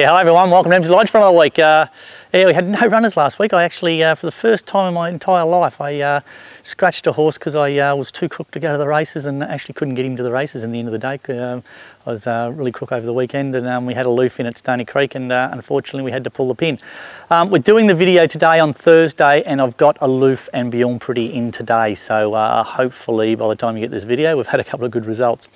Yeah, hi everyone, welcome to Emsley Lodge for another week. Yeah, we had no runners last week. I actually, for the first time in my entire life, I scratched a horse because I was too crook to go to the races and actually couldn't get him to the races in the end of the day. I was really crook over the weekend and we had a loof in at Stony Creek and unfortunately we had to pull the pin. We're doing the video today on Thursday and I've got a loof and Beyond Pretty in today, so hopefully by the time you get this video we've had a couple of good results.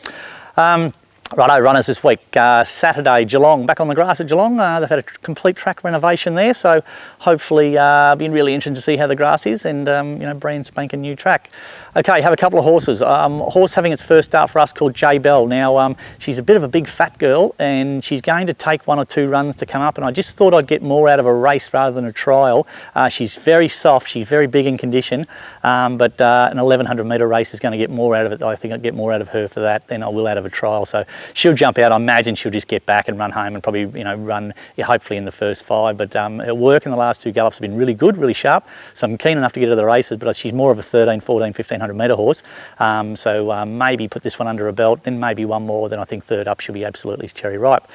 Righto, runners this week. Saturday, Geelong, back on the grass at Geelong. They've had a complete track renovation there, so hopefully been really interesting to see how the grass is and, you know, brand spanking new track. Okay, have a couple of horses. A horse having its first start for us called Jay Belle. Now, she's a bit of a big fat girl and she's going to take 1 or 2 runs to come up, and I just thought I'd get more out of a race rather than a trial. She's very soft, she's very big in condition, but an 1100 metre race is going to get more out of it. I think I'd get more out of her for that than I will out of a trial. So she'll jump out. I imagine she'll just get back and run home and probably, you know, run hopefully in the first 5. But her work in the last 2 gallops have been really good, really sharp. So I'm keen enough to get her to the races, but she's more of a 13, 14, 1500 metre horse. So maybe put this one under a belt, then maybe one more, then I think third up she'll be absolutely cherry ripe.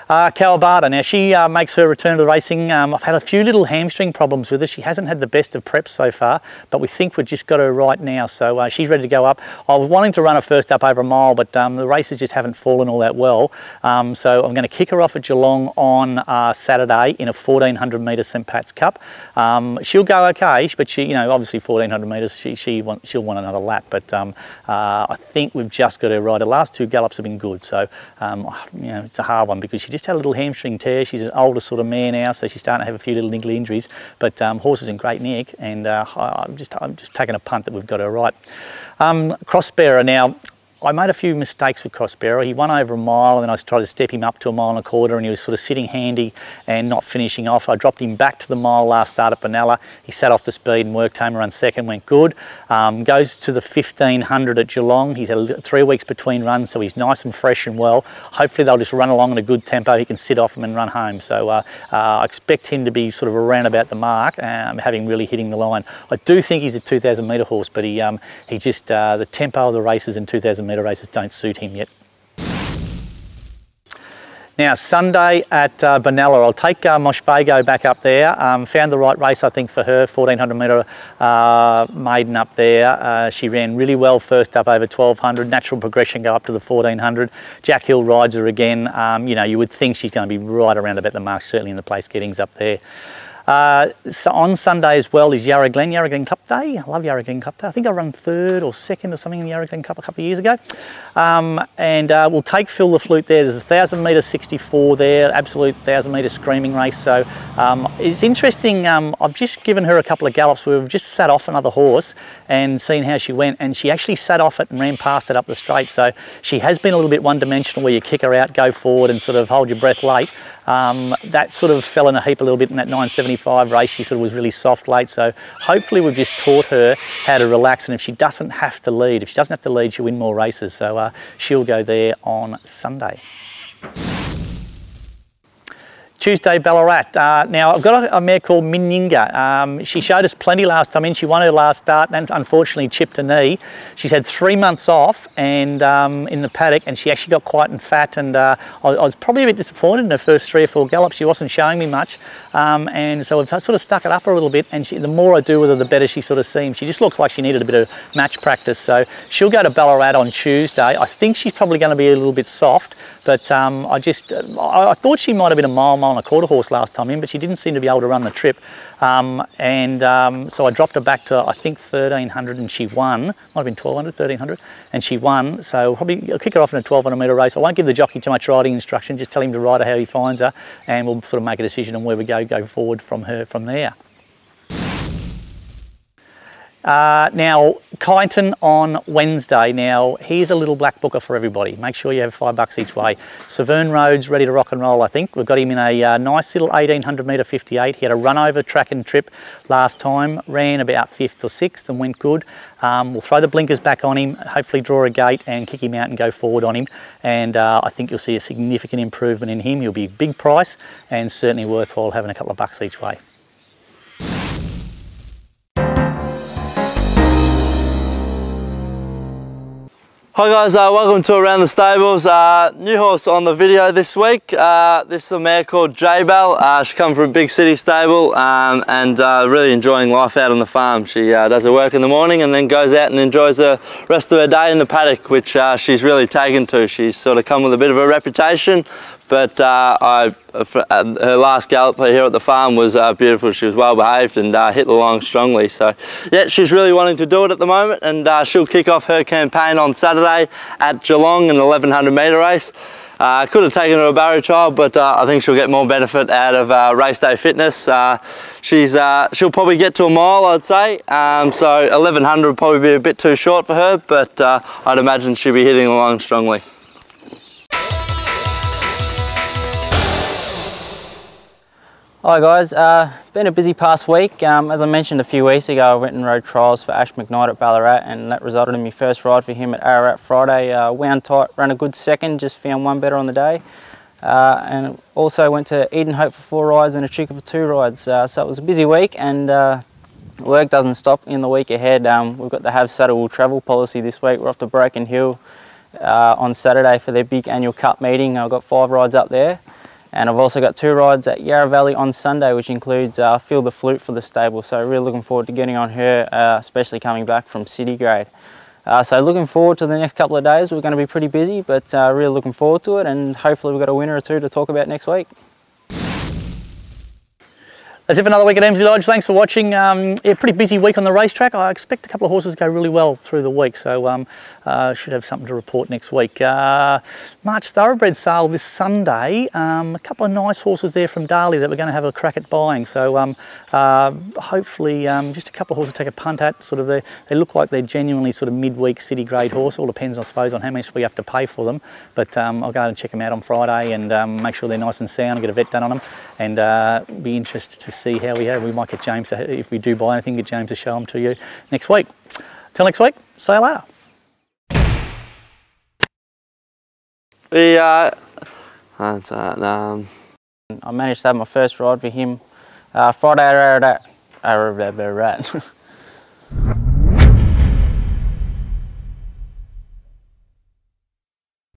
Kawabata, now she makes her return to the racing. I've had a few little hamstring problems with her. She hasn't had the best of preps so far, but we think we've just got her right now. So she's ready to go up. I was wanting to run her first up over a mile, but the races just haven't fallen all that well. So I'm going to kick her off at Geelong on Saturday in a 1400 metre St Pat's Cup. She'll go okay, but she, you know, obviously 1400 metres, she'll want another lap. But I think we've just got her right. The last 2 gallops have been good, so you know, it's a hard one because she just had a little hamstring tear. She's an older sort of mare now, so she's starting to have a few little niggly injuries. But horse is in great nick, and I'm just taking a punt that we've got her right. Crossbearer now. I made a few mistakes with Crossbearer. He won over a mile and then I tried to step him up to 1.25 miles and he was sort of sitting handy and not finishing off. I dropped him back to the mile last start at Benalla. He sat off the speed and worked home, run second, went good. Goes to the 1500 at Geelong. He's had 3 weeks between runs, so he's nice and fresh and well. Hopefully they'll just run along in a good tempo. He can sit off him and run home. So I expect him to be sort of around about the mark, having really hitting the line. I do think he's a 2000 metre horse, but he just, the tempo of the races in 2000 metre races don't suit him yet. Now Sunday at Benalla, I'll take Moshvago back up there. Found the right race I think for her, 1400 metre maiden up there. She ran really well first up over 1200, natural progression go up to the 1400. Jack Hill rides her again. You know, you would think she's going to be right around about the mark, certainly in the place gettings up there. So on Sunday as well is Yarra Glen Cup Day. I love Yarra Glen Cup Day. I think I run 3rd or 2nd or something in the Yarra Glen Cup a couple of years ago. And we'll take Phil the Flute there. There's a 1000 metre 64 there, absolute 1000 metre screaming race. So it's interesting. I've just given her a couple of gallops where we've just sat off another horse and seen how she went, and she actually sat off it and ran past it up the straight. So she has been a little bit one-dimensional where you kick her out, go forward and sort of hold your breath late. That sort of fell in a heap a little bit in that 975 race. She sort of was really soft late, so hopefully we've just taught her how to relax, and if she doesn't have to lead, she'll win more races. So she'll go there on Sunday. Tuesday, Ballarat. Now I've got a mare called Minyinga. She showed us plenty last time in. She won her last start and unfortunately chipped a knee. She's had 3 months off and in the paddock, and she actually got quite and fat, and I was probably a bit disappointed in her first 3 or 4 gallops. She wasn't showing me much, and so I've sort of stuck it up a little bit, and the more I do with her the better she sort of seems. She just looks like she needed a bit of match practice, so she'll go to Ballarat on Tuesday. I think she's probably going to be a little bit soft, but I thought she might have been a mile and a quarter horse last time in, but she didn't seem to be able to run the trip, so I dropped her back to I think 1300 and she won. Might have been 1200, 1300 and she won, so probably I'll kick her off in a 1200 metre race. I won't give the jockey too much riding instruction, just tell him to ride her how he finds her, and we'll sort of make a decision on where we go forward from there. Now, Kyneton on Wednesday. Now, here's a little black booker for everybody. Make sure you have $5 each way. Severn Road's ready to rock and roll, I think. We've got him in a nice little 1800 metre 58. He had a run over track and trip last time, ran about 5th or 6th and went good. We'll throw the blinkers back on him, hopefully draw a gate and kick him out and go forward on him. And I think you'll see a significant improvement in him. He'll be a big price and certainly worthwhile having a couple of bucks each way. Hi guys, welcome to Around the Stables. New horse on the video this week. This is a mare called Jay Belle. She comes from a big city stable and really enjoying life out on the farm. She does her work in the morning and then goes out and enjoys the rest of her day in the paddock, which she's really taken to. She's sort of come with a bit of a reputation, but her last gallop here at the farm was beautiful. She was well behaved and hit the long strongly. So yeah, she's really wanting to do it at the moment, and she'll kick off her campaign on Saturday at Geelong in an 1100 metre race. Could have taken her a barrier trial, but I think she'll get more benefit out of race day fitness. She'll probably get to a mile, I'd say. So 1100 will probably be a bit too short for her, but I'd imagine she'll be hitting along strongly. Hi guys, been a busy past week. As I mentioned a few weeks ago, I went and rode trials for Ash McKnight at Ballarat, and that resulted in my first ride for him at Ararat Friday. Wound tight, ran a good second, just found one better on the day. And also went to Eden Hope for 4 rides and a Chuka for 2 rides. So it was a busy week, and work doesn't stop in the week ahead. We've got the Have Saddle Will Travel policy this week. We're off to Broken Hill on Saturday for their big annual cup meeting. I've got 5 rides up there. And I've also got 2 rides at Yarra Valley on Sunday, which includes Phil the Flute for the stable. So really looking forward to getting on her, especially coming back from city grade. So looking forward to the next couple of days. We're going to be pretty busy, but really looking forward to it. And hopefully we've got a winner or 2 to talk about next week. That's it for another week at Emsley Lodge. Thanks for watching. Yeah, pretty busy week on the racetrack. I expect a couple of horses to go really well through the week, so should have something to report next week. March thoroughbred sale this Sunday. A couple of nice horses there from Darley that we're going to have a crack at buying. So hopefully just a couple of horses to take a punt at. Sort of they look like they're genuinely sort of midweek city grade horse. All depends, I suppose, on how much we have to pay for them. But I'll go and check them out on Friday and make sure they're nice and sound and get a vet done on them, and be interested to see how we have. We might get James to, if we do buy anything, get James to show them to you next week. Till next week, see you later. I managed to have my first ride for him Friday at Ararat.